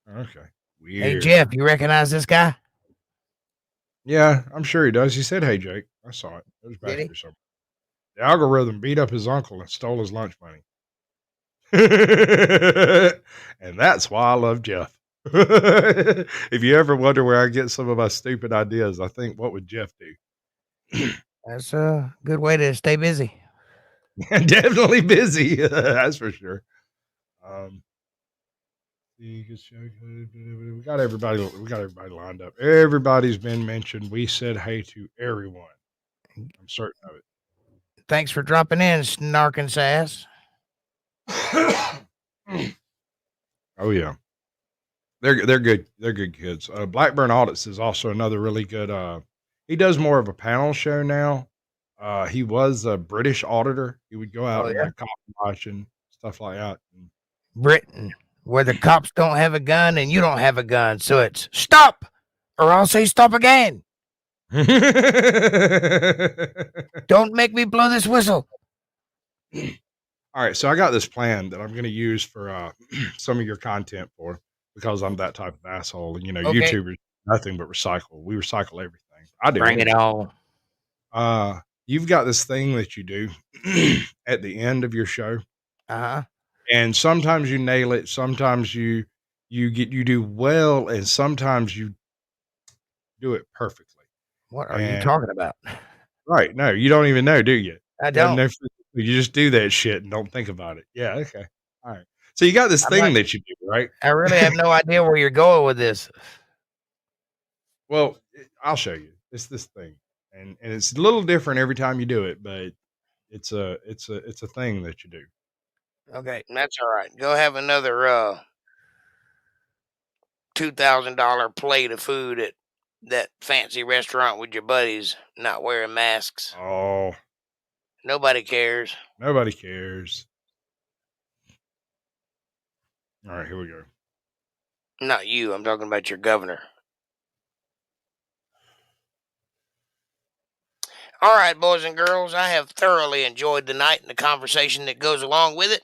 Okay, weird. Hey, Jeff, you recognize this guy? Yeah, I'm sure he does. He said, "Hey, Jake." I saw it. It was back Did he? there somewhere. The algorithm beat up his uncle and stole his lunch money. And that's why I love Jeff. If you ever wonder where I get some of my stupid ideas, I think, what would Jeff do? That's a good way to stay busy. Definitely busy. That's for sure. We got everybody. We got everybody lined up. Everybody's been mentioned. We said hey to everyone. I'm certain of it. Thanks for dropping in, Snarkin' Sass. Oh yeah, they're good. They're good kids. Blackburn Audits is also another really good. He does more of a panel show now. He was a British auditor. He would go out and like cop watching stuff like that. Britain, where the cops don't have a gun and you don't have a gun, so it's stop, or I'll say stop again. Don't make me blow this whistle. All right, so I got this plan that I'm going to use for some of your content for, because I'm that type of asshole. And Okay. YouTubers nothing but recycle. We recycle everything. I do. Bring it on. You've got this thing that you do at the end of your show, and sometimes you nail it. Sometimes you do well, and sometimes you do it perfectly. What are you talking about? Right? No, you don't even know, do you? I don't. You just do that shit and don't think about it. Yeah. Okay. All right. So you got this thing that you do, right? I really have no idea where you're going with this. Well, I'll show you. It's this thing, and it's a little different every time you do it, but it's a thing that you do. Okay, that's all right. Go have another $2,000 plate of food at that fancy restaurant with your buddies, not wearing masks. Oh, nobody cares. Nobody cares. All right, here we go. Not you. I'm talking about your governor. All right, boys and girls, I have thoroughly enjoyed the night and the conversation that goes along with it.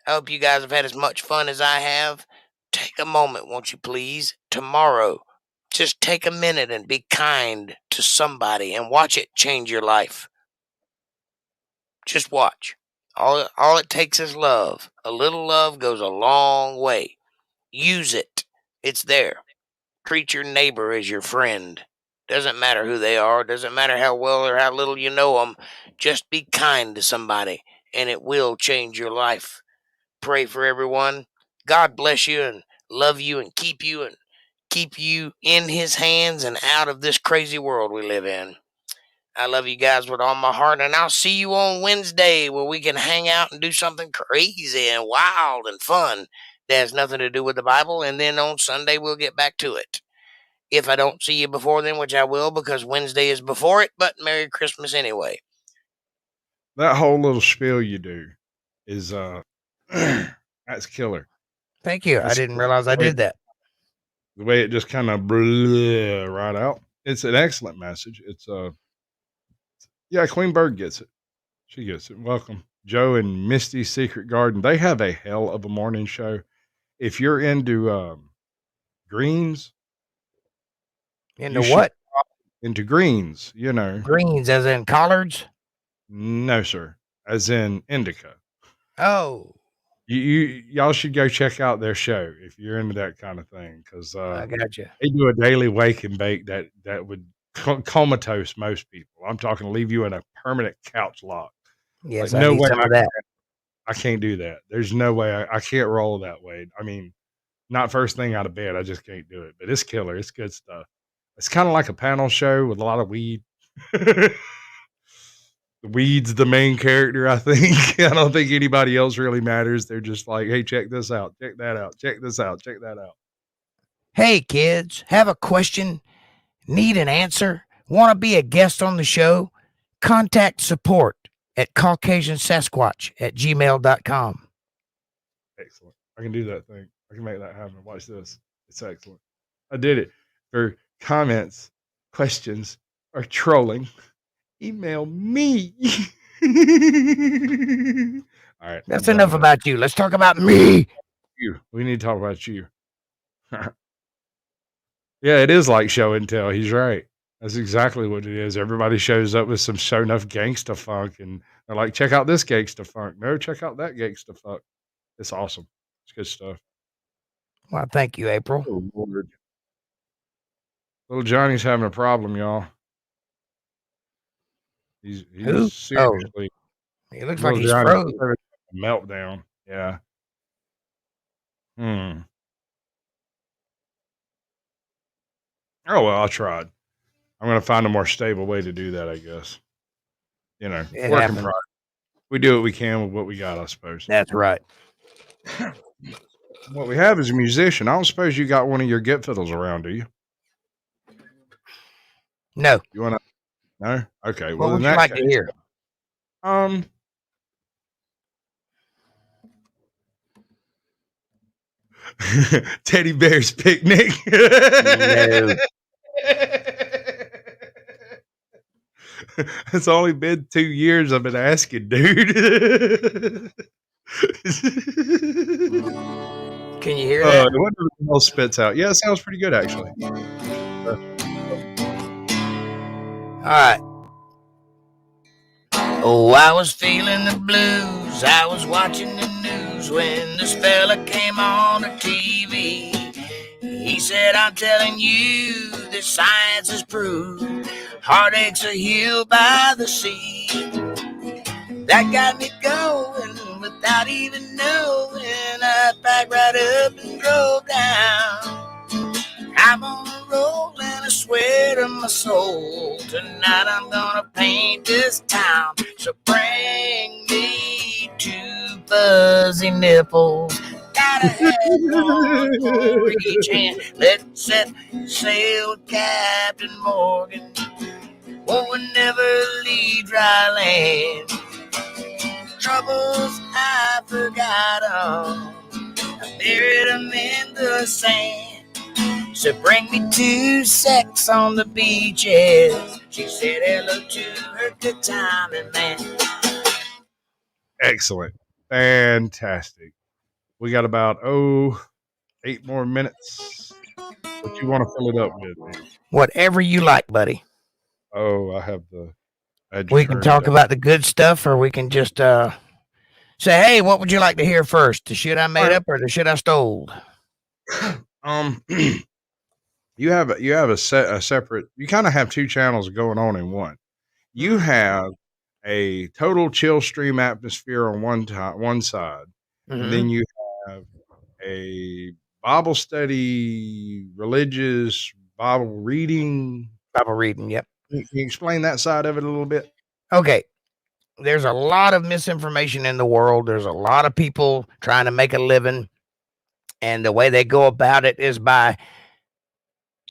I hope you guys have had as much fun as I have. Take a moment, won't you please? Tomorrow, just take a minute and be kind to somebody and watch it change your life. Just watch. All it takes is love. A little love goes a long way. Use it. It's there. Treat your neighbor as your friend. Doesn't matter who they are. Doesn't matter how well or how little you know them. Just be kind to somebody, and it will change your life. Pray for everyone. God bless you and love you and keep you in his hands and out of this crazy world we live in. I love you guys with all my heart, and I'll see you on Wednesday where we can hang out and do something crazy and wild and fun that has nothing to do with the Bible, and then on Sunday we'll get back to it. If I don't see you before then, which I will because Wednesday is before it, but Merry Christmas anyway. That whole little spiel you do is that's killer. Thank you. I didn't realize I did that. The way it just kind of right out. It's an excellent message. It's yeah, Queen Bird gets it. She gets it. Welcome. Joe and Misty's Secret Garden. They have a hell of a morning show. If you're into greens. Into what? Into greens, you know. Greens as in collards? No, sir. As in indica. Oh. Y'all should go check out their show if you're into that kind of thing, because I got you. They do a daily wake and bake that would comatose most people. I'm talking leave you in a permanent couch lock. Yes, Like, I no need way some of that. I can't do that. There's no way I can't roll that way. I mean, not first thing out of bed. I just can't do it. But it's killer. It's good stuff. It's kind of like a panel show with a lot of weed. The weed's the main character, I think. I don't think anybody else really matters. They're just like, hey, check this out, check that out, check this out, check that out. Hey, kids, have a question? Need an answer? Want to be a guest on the show? Contact support at caucasiansasquatch@gmail.com. Excellent. I can do that thing. I can make that happen. Watch this. It's excellent. I did it. For comments, questions, or trolling, email me. All right. That's enough about you. Let's talk about me. You. We need to talk about you. Yeah, it is like show and tell. He's right. That's exactly what it is. Everybody shows up with some show enough gangsta funk, and they're like, check out this gangsta funk. No, check out that gangsta funk. It's awesome. It's good stuff. Well, thank you, April. Oh, Lord. Little Johnny's having a problem, y'all. He's Who? seriously. He looks like Little he's Johnny's froze. having a meltdown. Yeah. Oh, well, I tried. I'm going to find a more stable way to do that, I guess. You know, It work in happens. progress. We do what we can with what we got, I suppose. That's right. What we have is a musician. I don't suppose you got one of your get fiddles around, do you? No. You want to? No? Okay. What Well, would in you that like case, to hear? Teddy Bear's Picnic. No. It's only been 2 years I've been asking, dude. Can you hear that? What the hell spits out? Yeah, it sounds pretty good, actually. All right. Oh, I was feeling the blues. I was watching the news when this fella came on the TV. He said, I'm telling you, that science has proved heartaches are healed by the sea. That got me going without even knowing. I packed right up and drove down. I'm on a roll and I swear to my soul, tonight I'm gonna paint this town. So bring me 2 fuzzy nipples. Gotta have one for each hand. Let's set sail with Captain Morgan. Won't never leave dry land. Troubles I forgot 'em, I buried 'em in the sand. So bring me 2 sex on the beaches. She said hello to her good timing man. Excellent. Fantastic. We got about 8 more minutes. What you want to fill it up with, man? Whatever you like, buddy. Oh, I have the. We can talk about the good stuff, or we can just say, hey, what would you like to hear first? The shit I made up or the shit I stole? You have a separate. You kind of have 2 channels going on in one. You have a total chill stream atmosphere on one side, and then you have a Bible study, religious Bible reading. Yep. Can you explain that side of it a little bit? Okay. There's a lot of misinformation in the world. There's a lot of people trying to make a living, and the way they go about it is by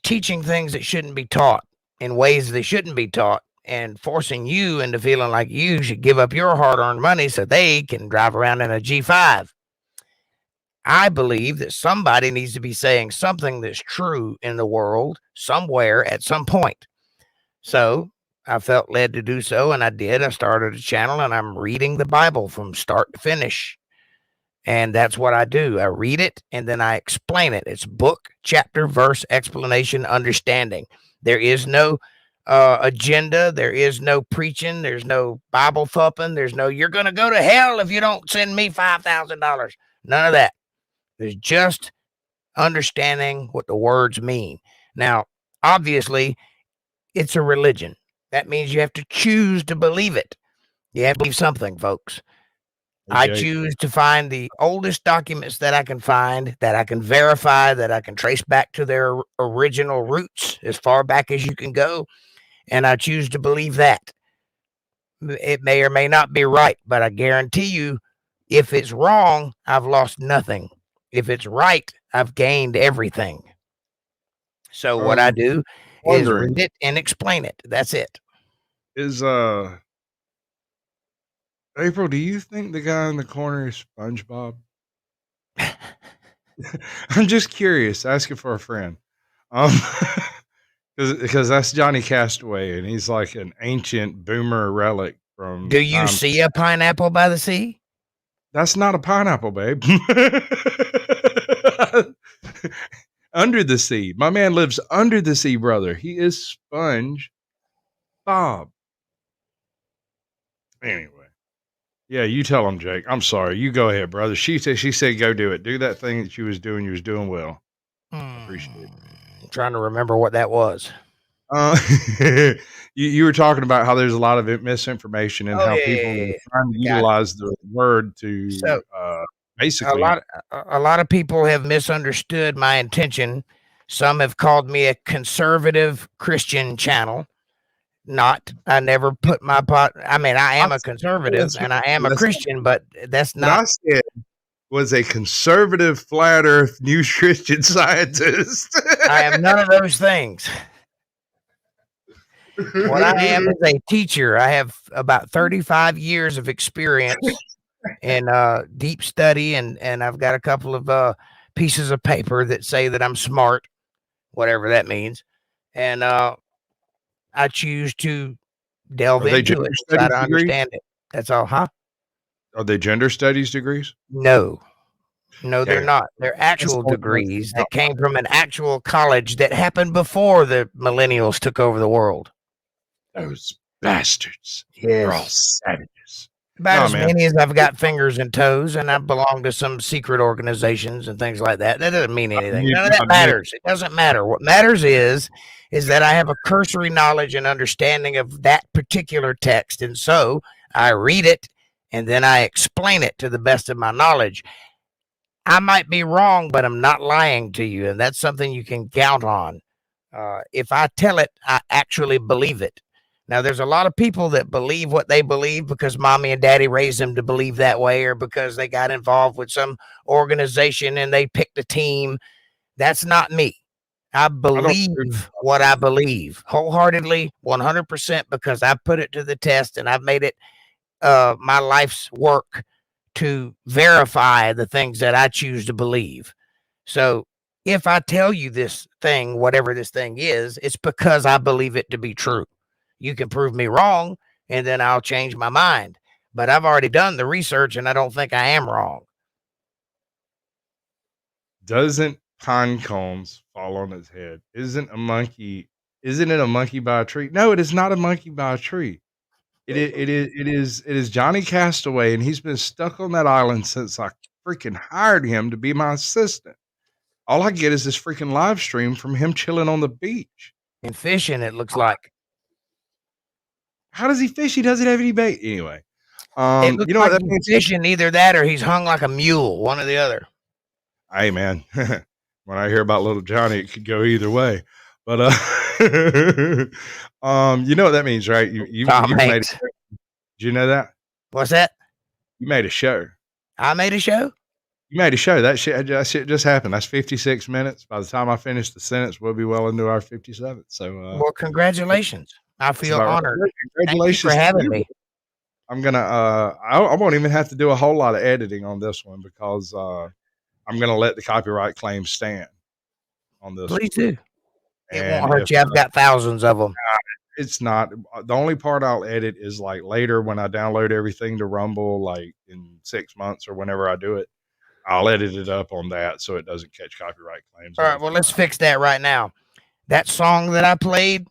teaching things that shouldn't be taught in ways they shouldn't be taught, and forcing you into feeling like you should give up your hard-earned money so they can drive around in a G5. I believe that somebody needs to be saying something that's true in the world somewhere at some point. So I felt led to do so, and I did. I started a channel, and I'm reading the Bible from start to finish. And that's what I do. I read it, and then I explain it. It's book, chapter, verse, explanation, understanding. There is no agenda. There is no preaching. There's no Bible thumping. There's no, you're going to go to hell if you don't send me $5,000. None of that. There's just understanding what the words mean. Now, obviously, it's a religion. That means you have to choose to believe it. You have to believe something, folks. Hey, I Jake. choose to find the oldest documents that I can find, that I can verify, that I can trace back to their original roots as far back as you can go. And I choose to believe that. It may or may not be right, but I guarantee you, if it's wrong, I've lost nothing. If it's right, I've gained everything. So what I do is Wondering, read it and explain it. That's it. is April, do you think the guy in the corner is SpongeBob? I'm just curious, asking for a friend. Because that's Johnny Castaway, and he's like an ancient boomer relic from Do you time. see a pineapple by the sea? That's not a pineapple, babe. Under the sea. My man lives under the sea, brother. He is Sponge Bob. Anyway. Yeah, you tell him, Jake. I'm sorry. You go ahead, brother. She said go do it. Do that thing that you was doing. You was doing well. Appreciate it. I'm trying to remember what that was. You were talking about how there's a lot of misinformation and Oh, how yeah, people yeah, are yeah. trying to Got it. utilize the word to So, basically. a lot of people have misunderstood my intention. Some have called me a conservative Christian channel. Not, I never put my pot. I mean, I am a conservative and I am a Christian, but that's What not. I said was a conservative flat earth new Christian scientist. I am none of those things. What I am is a teacher. I have about 35 years of experience in deep study, and I've got a couple of pieces of paper that say that I'm smart, whatever that means. And I choose to delve Are they into gender it, try studies to degrees? understand it. That's all, huh? Are they gender studies degrees? No, they're Damn. not. They're actual degrees that came from an actual college that happened before the millennials took over the world. Those bastards. They're all Yes. savages. About Nah, as man. many as I've got fingers and toes, and I belong to some secret organizations and things like that. That doesn't mean anything. None of that matters. It doesn't matter. What matters is that I have a cursory knowledge and understanding of that particular text, and so I read it and then I explain it to the best of my knowledge. I might be wrong, but I'm not lying to you, and that's something you can count on. If I tell it, I actually believe it. Now, there's a lot of people that believe what they believe because mommy and daddy raised them to believe that way, or because they got involved with some organization and they picked a team. That's not me. I believe what I believe wholeheartedly, 100%, because I put it to the test and I've made it my life's work to verify the things that I choose to believe. So if I tell you this thing, whatever this thing is, it's because I believe it to be true. You can prove me wrong, and then I'll change my mind. But I've already done the research, and I don't think I am wrong. Doesn't pine cones fall on its head? Isn't it a monkey by a tree? No, it is not a monkey by a tree. It is Johnny Castaway, and he's been stuck on that island since I freaking hired him to be my assistant. All I get is this freaking live stream from him chilling on the beach and fishing. It looks like. How does he fish? He doesn't have any bait anyway. It looks You know like what that he's means? fishing, either that or he's hung like a mule, one or the other. Hey man, when I hear about little Johnny, it could go either way. But you know what that means, right? You made it. Did you know that? What's that? You made a show. I made a show? You made a show. That shit just happened. That's 56 minutes. By the time I finish the sentence, we'll be well into our 57th. So well, congratulations. I feel honored. Congratulations. Thank you for having me. I'm gonna I won't even have to do a whole lot of editing on this one because I'm gonna let the copyright claim stand on this. Please do. It won't hurt you. I've got thousands of them. It's not. The only part I'll edit is like later when I download everything to Rumble, like in 6 months or whenever I do it. I'll edit it up on that so it doesn't catch copyright claims. All right, well, let's fix that right now. That song that I played,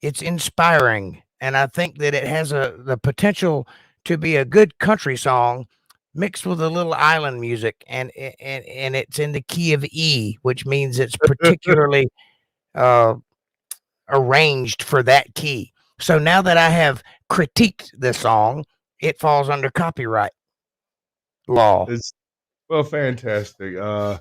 it's inspiring, and I think that it has the potential to be a good country song mixed with a little island music, and it's in the key of E, which means it's particularly arranged for that key. So now that I have critiqued the song, it falls under copyright law. It's well, fantastic. I'm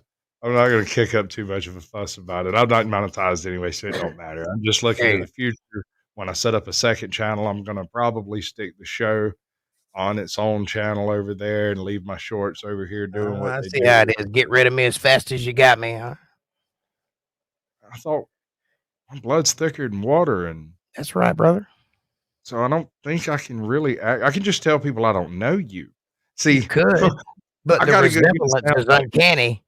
not going to kick up too much of a fuss about it. I'm not monetized anyway, so it don't matter. I'm just looking to the future. When I set up a second channel, I'm going to probably stick the show on its own channel over there and leave my shorts over here doing what I they see do. how it is. Get rid of me as fast as you got me, huh? I thought my blood's thicker than water, and that's right, brother. So I don't think I can really act. I can just tell people I don't know you. See, you could, but the resemblance is uncanny.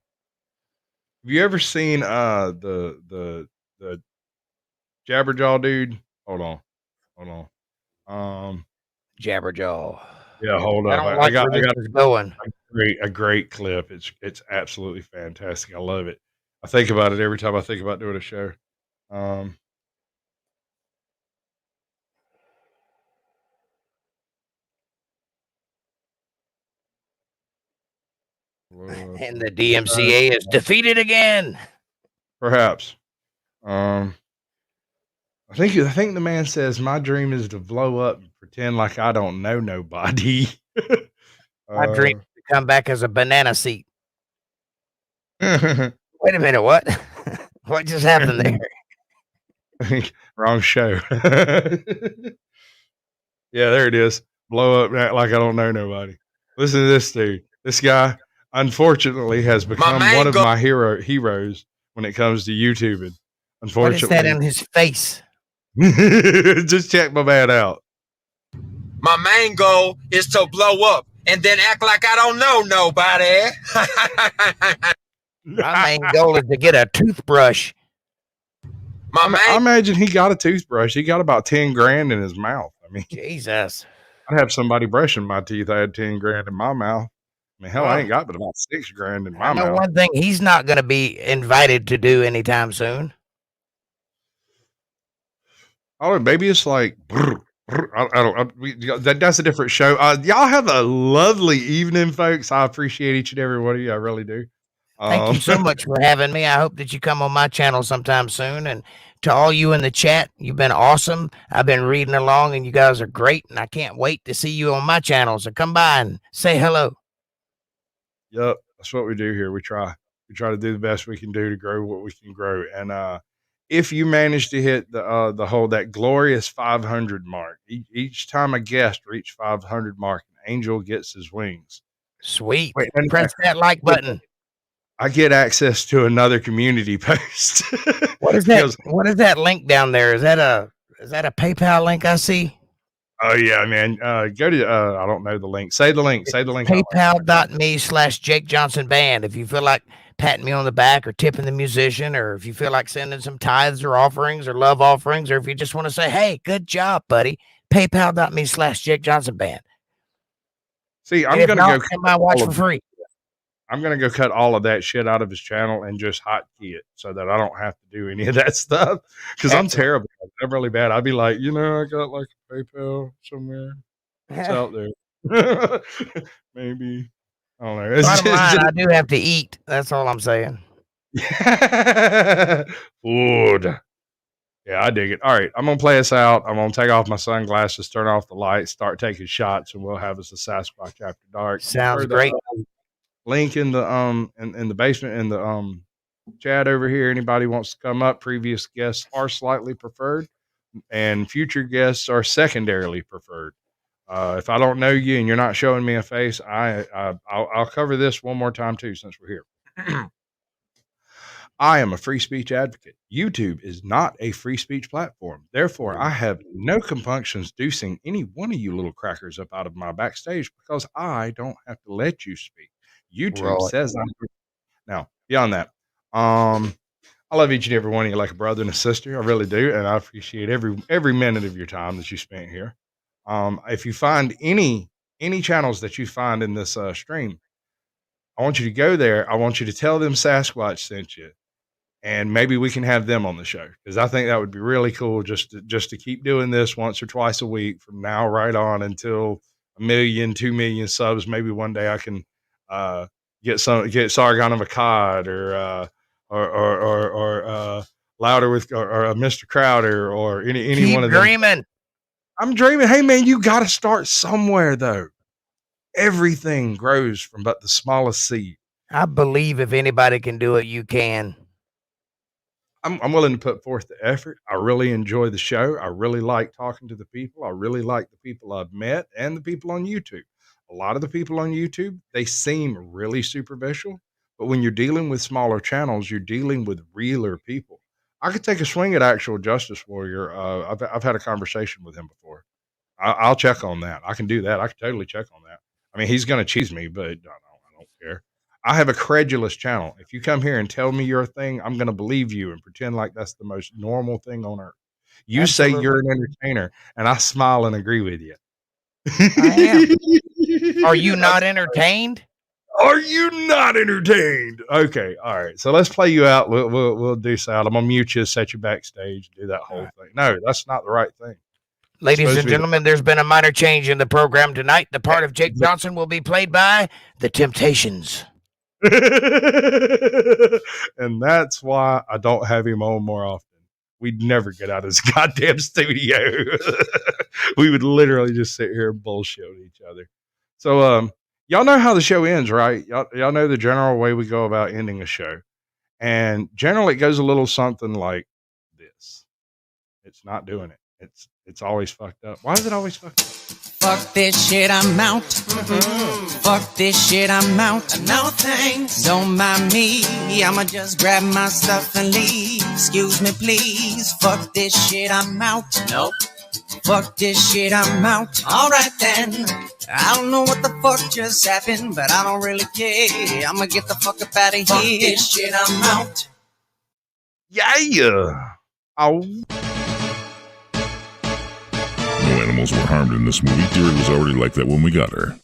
Have you ever seen the Jabberjaw dude? Hold on. Jabberjaw. Yeah, hold up. I got where this is going. A great clip. It's absolutely fantastic. I love it. I think about it every time I think about doing a show. And the DMCA is defeated again. Perhaps. I think the man says my dream is to blow up and pretend like I don't know nobody. My dream is to come back as a banana seat. Wait a minute, what? What just happened there? Wrong show. Yeah, there it is. Blow up like I don't know nobody. Listen to this dude. This guy, unfortunately, has become one of my heroes when it comes to YouTubing. Unfortunately, what is that in his face? Just check my man out. My main goal is to blow up and then act like I don't know nobody. My main goal is to get a toothbrush. I imagine he got a toothbrush. He got about 10 grand in his mouth. I mean, Jesus. I'd have somebody brushing my teeth. I had 10 grand in my mouth. I mean, hell, I ain't got but about 6 grand in my mouth. One thing he's not going to be invited to do anytime soon. Oh, maybe it's like, that's a different show. Y'all have a lovely evening, folks. I appreciate each and every one of you. I really do. Thank you so much for having me. I hope that you come on my channel sometime soon. And to all you in the chat, you've been awesome. I've been reading along and you guys are great. And I can't wait to see you on my channel. So come by and say hello. Yep. That's what we do here. We try to do the best we can do to grow what we can grow. And if you manage to hit that glorious 500 mark, each time a guest reach 500 mark, an angel gets his wings. Sweet. Press that like button. I get access to another community post. What is that? What is that link down there? Is that a PayPal link I see? Oh yeah, man. Go to I don't know the link. Say the link. Say the link. PayPal.me/Jake Johnson Band. If you feel like patting me on the back or tipping the musician, or if you feel like sending some tithes or offerings or love offerings, or if you just want to say, hey, good job, buddy. PayPal.me/Jake Johnson Band. See, I'm gonna go come by watch for free. I'm going to go cut all of that shit out of his channel and just hotkey it so that I don't have to do any of that stuff. Because I'm terrible. I'm really bad. I'd be like, I got like a PayPal somewhere. It's out there. Maybe. I don't know. Bottom line, I do have to eat. That's all I'm saying. Food. Yeah, I dig it. All right. I'm going to play us out. I'm going to take off my sunglasses, turn off the lights, start taking shots, and we'll have us a Sasquatch After Dark. Sounds great. Link in the in the basement in the chat over here. Anybody wants to come up, previous guests are slightly preferred and future guests are secondarily preferred. If I don't know you and you're not showing me a face, I'll cover this one more time too since we're here. I am a free speech advocate. YouTube is not a free speech platform. Therefore, I have no compunctions deucing any one of you little crackers up out of my backstage because I don't have to let you speak. YouTube says I'm now beyond that. I love each and every one of you like a brother and a sister. I really do, and I appreciate every minute of your time that you spent here. If you find any channels that you find in this stream, I want you to go there. I want you to tell them Sasquatch sent you, and maybe we can have them on the show because I think that would be really cool. Just to keep doing this once or twice a week from now right on until 1 million, 2 million subs. Maybe one day I can. Get Sargon of Akkad or Louder with or Mr. Crowder or any one of them. Dreaming. I'm dreaming. Hey, man, you got to start somewhere, though. Everything grows from but the smallest seed. I believe if anybody can do it, you can. I'm willing to put forth the effort. I really enjoy the show. I really like talking to the people. I really like the people I've met and the people on YouTube. A lot of the people on YouTube, they seem really superficial, but when you're dealing with smaller channels, you're dealing with realer people. I could take a swing at Actual Justice Warrior. I've had a conversation with him before. I'll check on that. I can do that. I can totally check on that. I mean, he's going to cheese me, but I don't care. I have a credulous channel. If you come here and tell me you're a thing, I'm going to believe you and pretend like that's the most normal thing on earth. You Absolutely. say you're an entertainer, and I smile and agree with you. I am. Are you not entertained? Are you not entertained? Okay, all right. So let's play you out. We'll do so. I'm gonna mute you, set you backstage, do that whole thing. No, that's not the right thing. Ladies and gentlemen, there's been a minor change in the program tonight. The part of Jake Johnson will be played by the Temptations. And that's why I don't have him on more often. We'd never get out of his goddamn studio. We would literally just sit here and bullshit with each other. So, y'all know how the show ends, right? Y'all know the general way we go about ending a show. And generally it goes a little something like this. It's not doing it. It's always fucked up. Why is it always fucked up? Fuck this shit, I'm out. Fuck this shit, I'm out. No thanks. Don't mind me. I'ma just grab my stuff and leave. Excuse me, please. Fuck this shit, I'm out. Nope. Fuck this shit, I'm out. Alright then. I don't know what the fuck just happened, but I don't really care. I'ma get the fuck up out of here. Fuck this shit, I'm out. Yeah. Oh. No animals were harmed in this movie. Deary was already like that when we got her.